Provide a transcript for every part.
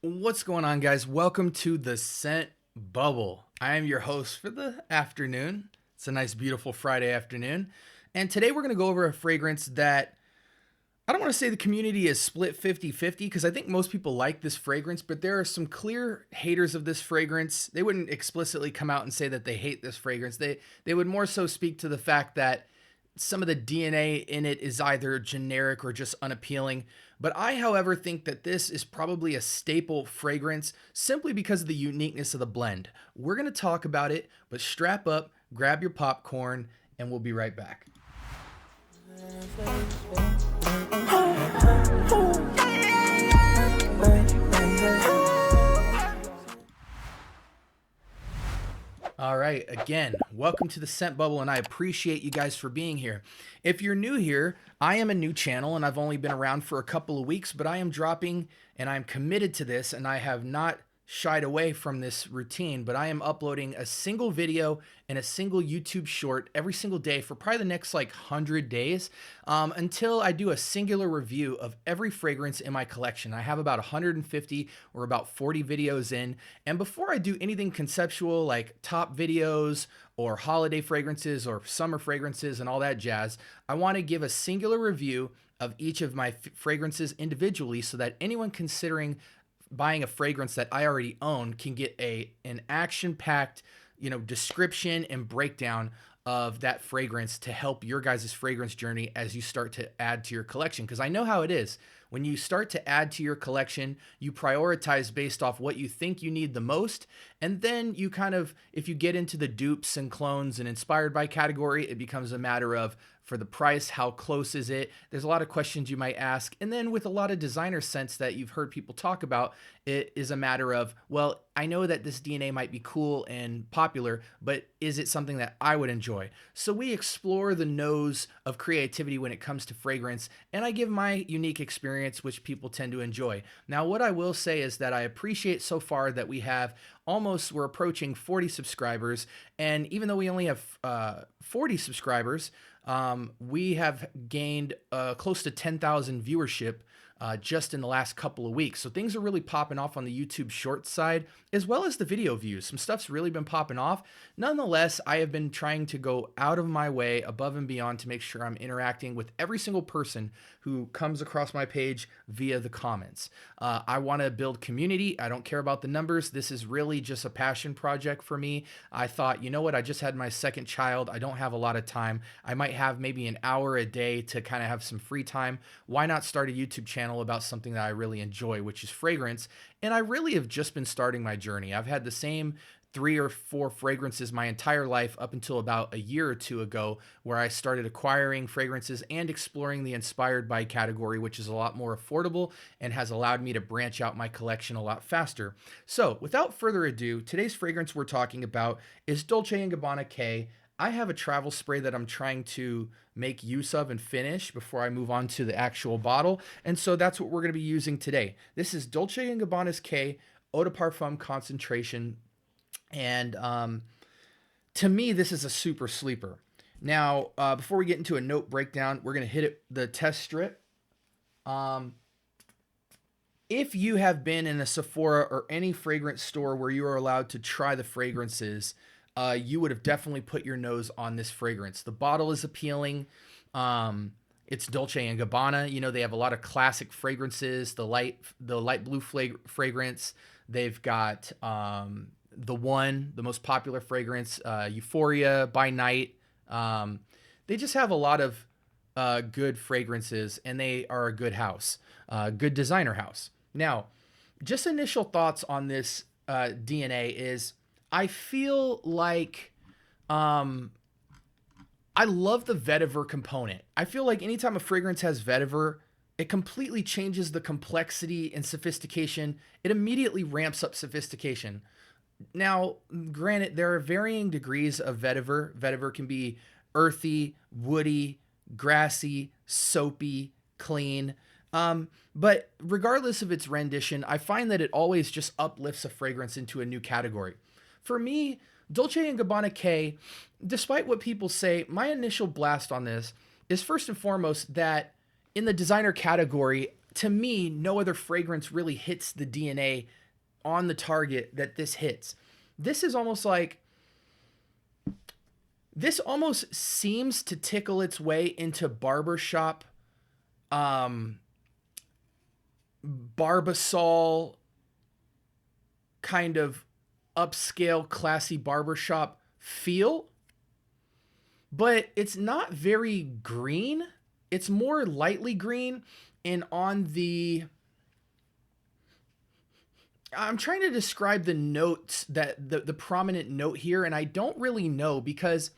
What's going on, guys? Welcome to the Scent Bubble. I am your host for the afternoon. It's a nice, beautiful Friday afternoon. And today we're going to go over a fragrance that I don't want to say the community is split 50-50 because I think most people like this fragrance, but there are some clear haters of this fragrance. They wouldn't explicitly come out and say that they hate this fragrance. They would more so speak to the fact that some of the DNA in it is either generic or just unappealing. But I, however, think that this is probably a staple fragrance simply because of the uniqueness of the blend. We're going to talk about it, but strap up, grab your popcorn, and we'll be right back. All right, again, welcome to the Scent Bubble, and I appreciate you guys for being here. If you're new here, I am a new channel, and I've only been around for a couple of weeks, but I am dropping, and I'm committed to this, and I have not shied away from this routine, but I am uploading a single video and a single YouTube short every single day for probably the next 100 days until I do a singular review of every fragrance in my collection. I have about 150 or about 40 videos in, and before I do anything conceptual like top videos or holiday fragrances or summer fragrances and all that jazz, I want to give a singular review of each of my fragrances individually so that anyone considering buying a fragrance that I already own can get an action-packed, description and breakdown of that fragrance to help your guys' fragrance journey as you start to add to your collection. Because I know how it is. When you start to add to your collection, you prioritize based off what you think you need the most. And then you if you get into the dupes and clones and inspired by category, it becomes a matter of, for the price, how close is it? There's a lot of questions you might ask. And then with a lot of designer scents that you've heard people talk about, it is a matter of, well, I know that this DNA might be cool and popular, but is it something that I would enjoy? So we explore the nose of creativity when it comes to fragrance, and I give my unique experience, which people tend to enjoy. Now, what I will say is that I appreciate so far that we're approaching 40 subscribers. And even though we only have 40 subscribers, we have gained close to 10,000 viewership just in the last couple of weeks. So things are really popping off on the YouTube short side, as well as the video views. Some stuff's really been popping off. Nonetheless, I have been trying to go out of my way above and beyond to make sure I'm interacting with every single person who comes across my page via the comments. I want to build community. I don't care about the numbers. This is really just a passion project for me. I thought, you know what? I just had my second child. I don't have a lot of time. I might have maybe an hour a day to kind of have some free time. Why not start a YouTube channel about something that I really enjoy, which is fragrance? And I really have just been starting my journey. I've had the same 3 or 4 fragrances my entire life up until about a year or two ago, where I started acquiring fragrances and exploring the inspired by category, which is a lot more affordable and has allowed me to branch out my collection a lot faster. So without further ado, today's fragrance we're talking about is Dolce & Gabbana K. I have a travel spray that I'm trying to make use of and finish before I move on to the actual bottle. And so that's what we're going to be using today. This is Dolce & Gabbana's K Eau de Parfum Concentration. And to me, this is a super sleeper. Now, before we get into a note breakdown, we're going to hit the test strip. If you have been in a Sephora or any fragrance store where you are allowed to try the fragrances, you would have definitely put your nose on this fragrance. The bottle is appealing. It's Dolce & Gabbana. They have a lot of classic fragrances. The light blue fragrance. They've got the most popular fragrance, Euphoria by Night. They just have a lot of good fragrances, and they are a good house, good designer house. Now, just initial thoughts on this DNA is I feel like I love the vetiver component. I feel like anytime a fragrance has vetiver, it completely changes the complexity and sophistication. It immediately ramps up sophistication. Now, granted, there are varying degrees of vetiver. Vetiver can be earthy, woody, grassy, soapy, clean. But regardless of its rendition, I find that it always just uplifts a fragrance into a new category. For me, Dolce & Gabbana K, despite what people say, my initial blast on this is first and foremost that in the designer category, to me, no other fragrance really hits the DNA on the target that this hits. This is almost like, this almost seems to tickle its way into barbershop, um, Barbasol kind of upscale, classy barbershop feel, but it's not very green. It's more lightly green, and on the, I'm trying to describe the notes, that the prominent note here, and I don't really know because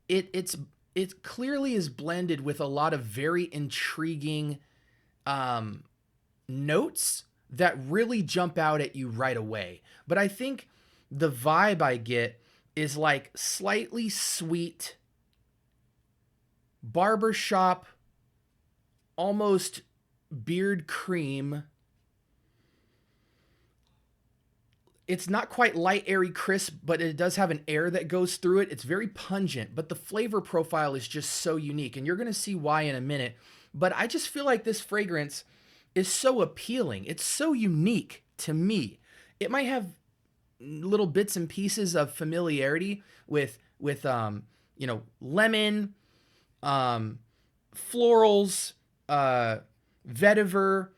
it clearly is blended with a lot of very intriguing notes that really jump out at you right away. But I think the vibe I get is like slightly sweet barbershop, almost beard cream. It's not quite light, airy, crisp, but it does have an air that goes through it. It's very pungent, but the flavor profile is just so unique, and you're going to see why in a minute. But I just feel like this fragrance is so appealing. It's so unique to me. It might have little bits and pieces of familiarity with lemon, florals, vetiver,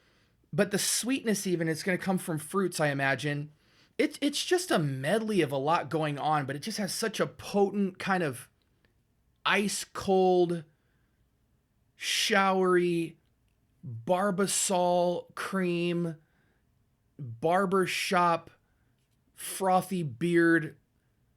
but the sweetness even, it's going to come from fruits, I imagine. It's just a medley of a lot going on, but it just has such a potent kind of ice cold, showery, Barbasol cream, barbershop, frothy beard,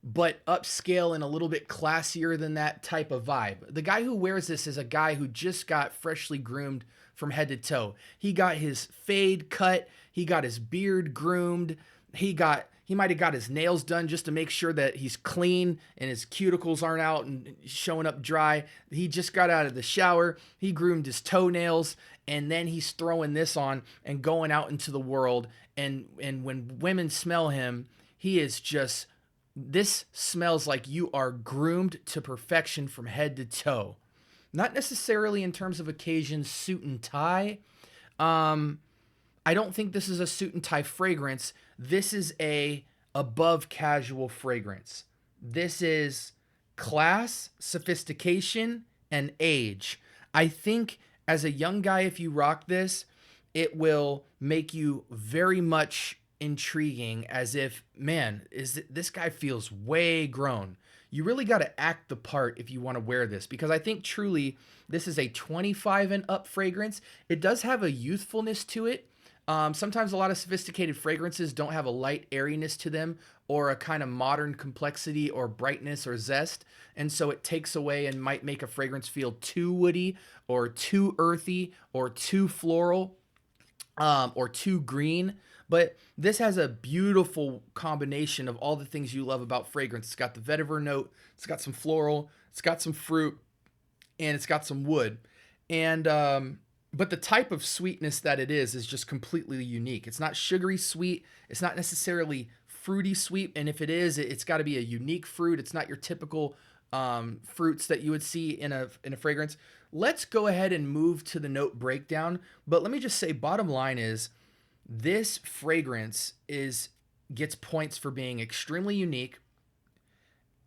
but upscale and a little bit classier than that type of vibe. The guy who wears this is a guy who just got freshly groomed from head to toe. He got his fade cut, he got his beard groomed, he might have got his nails done just to make sure that he's clean and his cuticles aren't out and showing up dry. He just got out of the shower, he groomed his toenails, and then he's throwing this on and going out into the world. And when women smell him, he is just, this smells like you are groomed to perfection from head to toe. Not necessarily in terms of occasions, suit and tie. I don't think this is a suit and tie fragrance. This is a above casual fragrance. This is class, sophistication, and age. I think as a young guy, if you rock this, it will make you very much intriguing, as if, man, this guy feels way grown. You really got to act the part if you want to wear this, because I think truly this is a 25 and up fragrance. It does have a youthfulness to it. Sometimes a lot of sophisticated fragrances don't have a light airiness to them, or a kind of modern complexity or brightness or zest. And so it takes away and might make a fragrance feel too woody or too earthy or too floral, or too green. But this has a beautiful combination of all the things you love about fragrance. It's got the vetiver note, it's got some floral, it's got some fruit, and it's got some wood. And but the type of sweetness that it is just completely unique. It's not sugary sweet. It's not necessarily fruity sweet. And if it is, it's got to be a unique fruit. It's not your typical fruits that you would see in a fragrance. Let's go ahead and move to the note breakdown. But let me just say, bottom line is, this fragrance gets points for being extremely unique.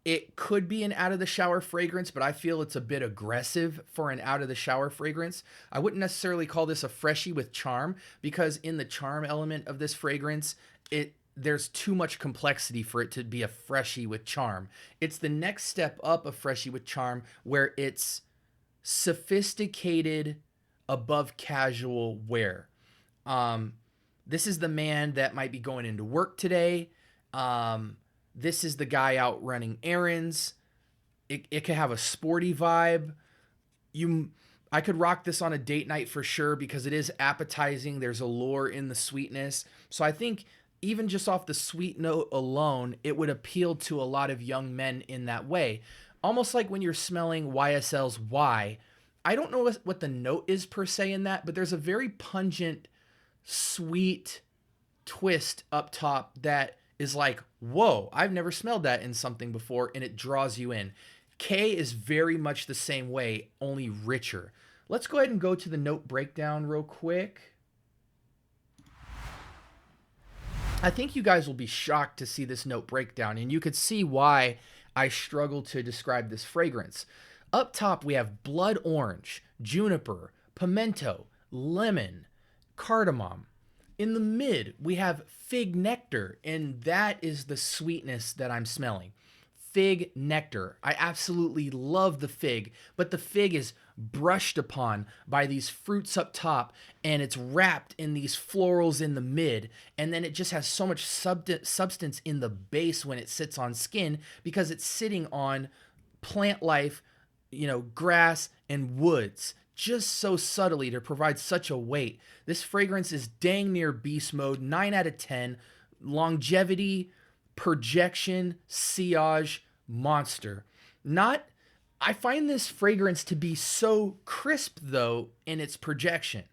It could be an out of the shower fragrance, but I feel it's a bit aggressive for an out of the shower fragrance. I wouldn't necessarily call this a freshie with charm, because in the charm element of this fragrance, there's too much complexity for it to be a freshie with charm. It's the next step up of freshie with charm, where it's sophisticated above casual wear. This is the man that might be going into work today. This is the guy out running errands. It can have a sporty vibe. I could rock this on a date night for sure, because it is appetizing. There's allure in the sweetness. So I think even just off the sweet note alone, it would appeal to a lot of young men in that way. Almost like when you're smelling YSL's Y. I don't know what the note is per se in that, but there's a very pungent, sweet twist up top that is like, whoa, I've never smelled that in something before, and it draws you in. K is very much the same way, only richer. Let's go ahead and go to the note breakdown real quick. I think you guys will be shocked to see this note breakdown, and you could see why I struggle to describe this fragrance. Up top, we have blood orange, juniper, pimento, lemon, cardamom. In the mid, we have fig nectar, and that is the sweetness that I'm smelling. Fig nectar. I absolutely love the fig, but the fig is brushed upon by these fruits up top, and it's wrapped in these florals in the mid, and then it just has so much substance in the base when it sits on skin because it's sitting on plant life, grass and woods, just so subtly to provide such a weight. This fragrance is dang near beast mode, 9 out of 10. Longevity, projection, sillage, monster. Not I find this fragrance to be so crisp though in its projection.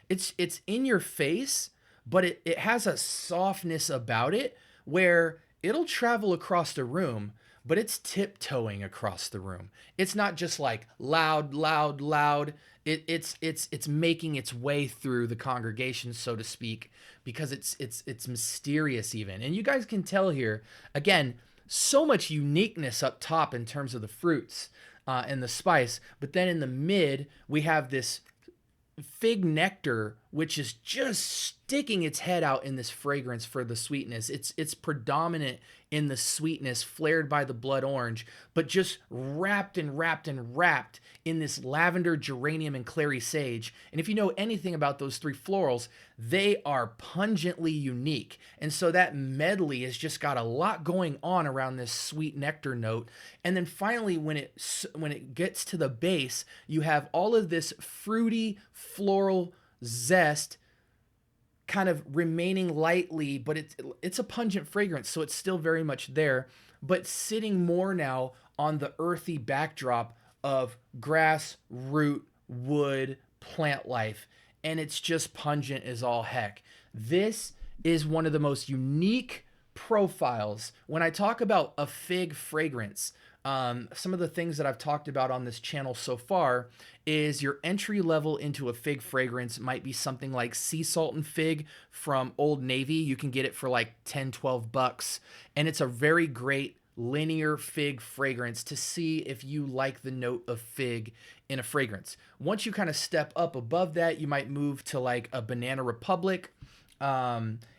It's in your face, but it has a softness about it where it'll travel across the room, but it's tiptoeing across the room. It's not just like loud, loud, loud. It's making its way through the congregation, so to speak, because it's mysterious even. And you guys can tell here again, so much uniqueness up top in terms of the fruits and the spice, but then in the mid we have this fig nectar, which is just sticking its head out in this fragrance for the sweetness. It's predominant in the sweetness, flared by the blood orange, but just wrapped and wrapped and wrapped in this lavender, geranium, and clary sage. And if you know anything about those three florals, they are pungently unique. And so that medley has just got a lot going on around this sweet nectar note. And then finally, when it gets to the base, you have all of this fruity floral zest kind of remaining lightly, but it's a pungent fragrance, so it's still very much there, but sitting more now on the earthy backdrop of grass, root, wood, plant life, and it's just pungent as all heck. This is one of the most unique profiles. When I talk about a fig fragrance, some of the things that I've talked about on this channel so far is your entry level into a fig fragrance might be something like sea salt and fig from Old Navy. You can get it for like 10, 12 bucks. And it's a very great linear fig fragrance to see if you like the note of fig in a fragrance. Once you kind of step up above that, you might move to like a Banana Republic.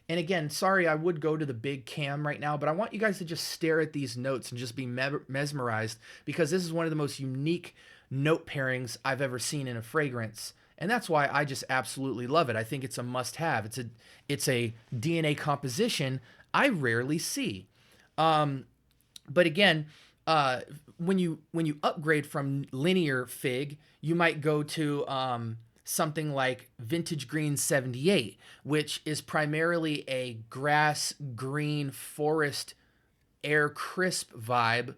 And again, sorry, I would go to the big cam right now, but I want you guys to just stare at these notes and just be mesmerized, because this is one of the most unique note pairings I've ever seen in a fragrance. And that's why I just absolutely love it. I think it's a must-have. It's a DNA composition I rarely see. But again, when you upgrade from linear fig, you might go to something like Vintage Green 78, which is primarily a grass green forest air crisp vibe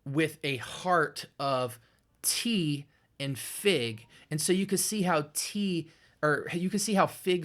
with a heart of tea and fig. And so you can see how fig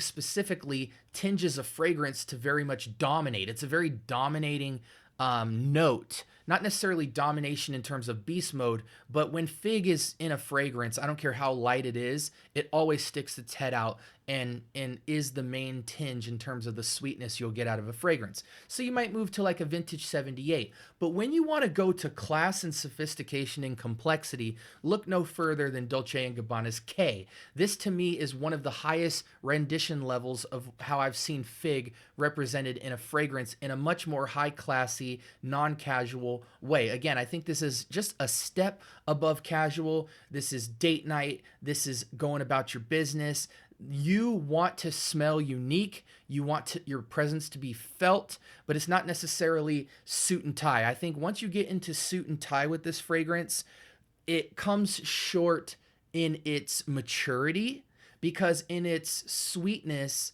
specifically tinges a fragrance to very much dominate. It's a very dominating note. Not necessarily domination in terms of beast mode, but when fig is in a fragrance, I don't care how light it is, it always sticks its head out and is the main tinge in terms of the sweetness you'll get out of a fragrance. So you might move to like a Vintage 78. But when you want to go to class and sophistication and complexity, look no further than Dolce & Gabbana's K. This to me is one of the highest rendition levels of how I've seen fig represented in a fragrance in a much more high-classy, non-casual way. Again, I think this is just a step above casual. This is date night. This is going about your business. You want to smell unique. You want your presence to be felt, but it's not necessarily suit and tie. I think once you get into suit and tie with this fragrance, it comes short in its maturity, because in its sweetness,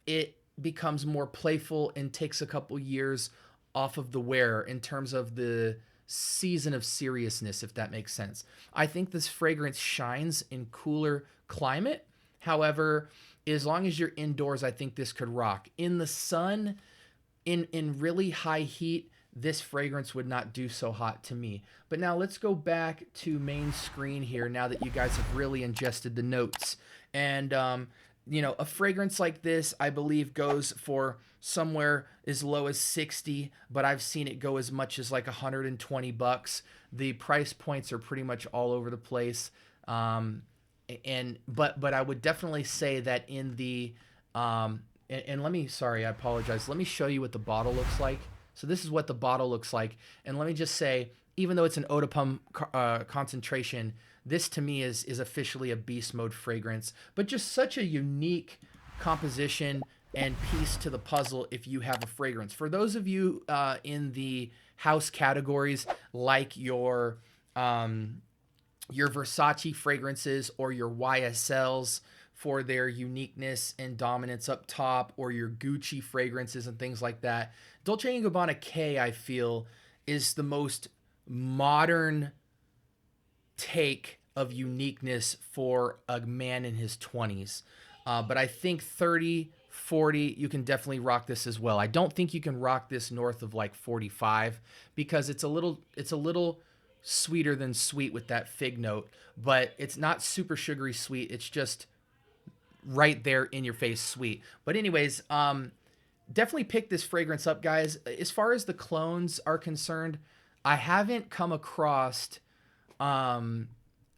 it becomes more playful and takes a couple years off of the wearer in terms of the season of seriousness, if that makes sense. I think this fragrance shines in cooler climate. However, as long as you're indoors, I think this could rock. In the sun, in really high heat, this fragrance would not do so hot to me. But now let's go back to main screen here now that you guys have really ingested the notes. And you know, a fragrance like this, I believe, goes for somewhere as low as 60, but I've seen it go as much as like 120 bucks. The price points are pretty much all over the place. Um, but I would definitely say that in the and let me, sorry, I apologize. Let me show you what the bottle looks like. So this is what the bottle looks like. And let me just say, even though it's an eau de pomme concentration, this to me is officially a beast mode fragrance, but just such a unique composition and piece to the puzzle if you have a fragrance. For those of you in the house categories, like your Versace fragrances or your YSLs for their uniqueness and dominance up top, or your Gucci fragrances and things like that, Dolce & Gabbana K, I feel, is the most modern take of uniqueness for a man in his 20s. But I think 30, 40, you can definitely rock this as well. I don't think you can rock this north of like 45 because it's a little sweeter than sweet with that fig note, but it's not super sugary sweet. It's just right there in your face sweet. But anyways, definitely pick this fragrance up, guys. As far as the clones are concerned, I haven't come across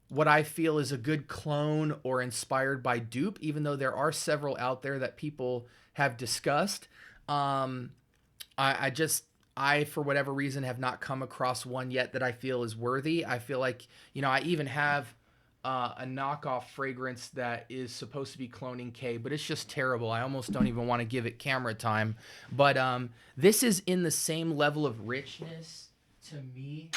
what I feel is a good clone or inspired by dupe, even though there are several out there that people have discussed. I, for whatever reason, have not come across one yet that I feel is worthy. I feel like, you know, I even have a knockoff fragrance that is supposed to be cloning K, but it's just terrible. I almost don't even want to give it camera time. But this is in the same level of richness to me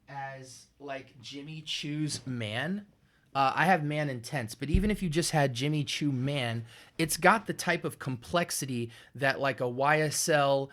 as like Jimmy Choo's Man. I have Man Intense, but even if you just had Jimmy Choo Man, it's got the type of complexity that like a YSL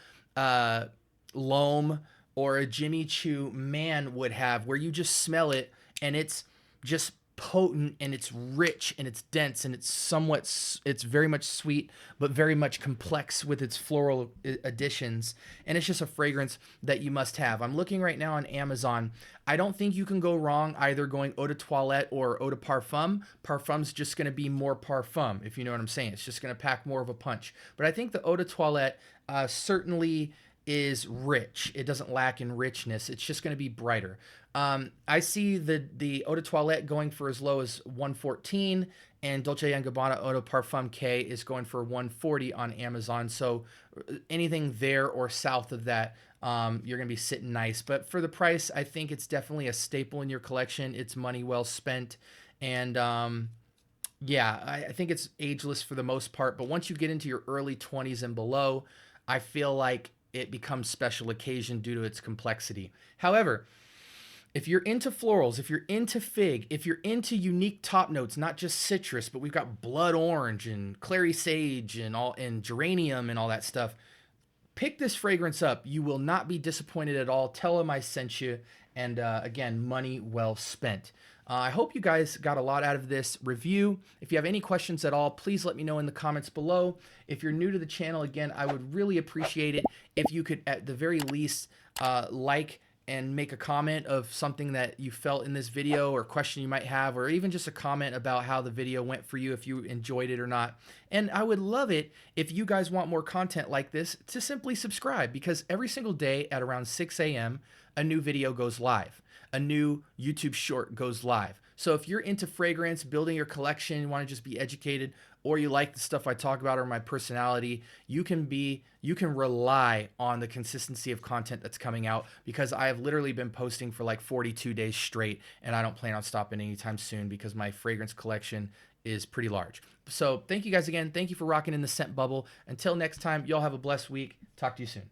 L'Homme or a Jimmy Choo Man would have, where you just smell it and it's just potent and it's rich and it's dense and it's very much sweet, but very much complex with its floral additions. And it's just a fragrance that you must have. I'm looking right now on Amazon. I don't think you can go wrong either going eau de toilette or eau de parfum. Parfum's just going to be more parfum, if you know what I'm saying. It's just going to pack more of a punch. But I think the eau de toilette certainly is rich. It doesn't lack in richness. It's just going to be brighter. I see the eau de toilette going for as low as 114, and Dolce & Gabbana Eau de Parfum K is going for 140 on Amazon. So anything there or south of that, you're going to be sitting nice. But for the price, I think it's definitely a staple in your collection. It's money well spent. And yeah, I think it's ageless for the most part. But once you get into your early 20s and below, I feel like it becomes special occasion due to its complexity. However, if you're into florals, if you're into fig, if you're into unique top notes, not just citrus, but we've got blood orange and clary sage and geranium and all that stuff, pick this fragrance up. You will not be disappointed at all. Tell them I sent you. And again, money well spent. I hope you guys got a lot out of this review. If you have any questions at all, please let me know in the comments below. If you're new to the channel, again, I would really appreciate it if you could, at the very least, like and make a comment of something that you felt in this video or question you might have, or even just a comment about how the video went for you, if you enjoyed it or not. And I would love it if you guys want more content like this to simply subscribe, because every single day at around 6 a.m., a new video goes live. A new YouTube short goes live. So if you're into fragrance, building your collection, you want to just be educated, or you like the stuff I talk about or my personality, you can rely on the consistency of content that's coming out, because I have literally been posting for like 42 days straight, and I don't plan on stopping anytime soon because my fragrance collection is pretty large. So thank you guys again. Thank you for rocking in the scent bubble. Until next time, y'all have a blessed week. Talk to you soon.